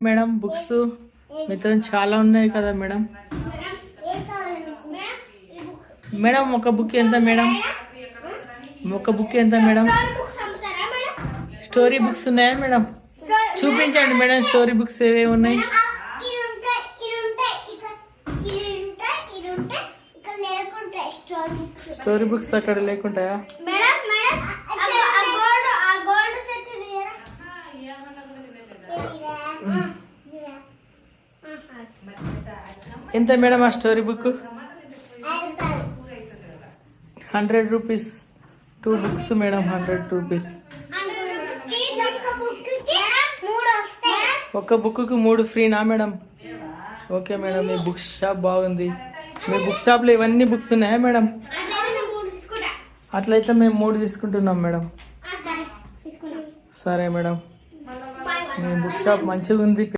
Madam books మీతో చాలా ఉన్నాయి కదా మేడం. మేడం ఒక బుక్ ఎంత మేడం? ఒక బుక్ ఎంత మేడం? స్టోరీ బుక్స్ ఉన్నాయా మేడం? చూపించండి మేడం, స్టోరీ బుక్స్ ఏవేవి ఉన్నాయి? స్టోరీ బుక్స్ అక్కడ లేకుంటాయా? ఎంత మేడం ఆ story book? 100 rupees. 2 books madam, 100 rupees. ఒక బుక్కు 3 ఫ్రీనా మేడం? ఓకే మేడం, మీ బుక్ షాప్ బాగుంది. మీ బుక్ షాప్లో ఇవన్నీ బుక్స్ ఉన్నాయా మేడం? అట్లయితే మేము 3 తీసుకుంటున్నాం మేడం. సరే మేడం, మీ బుక్ షాప్ మంచిగా ఉంది.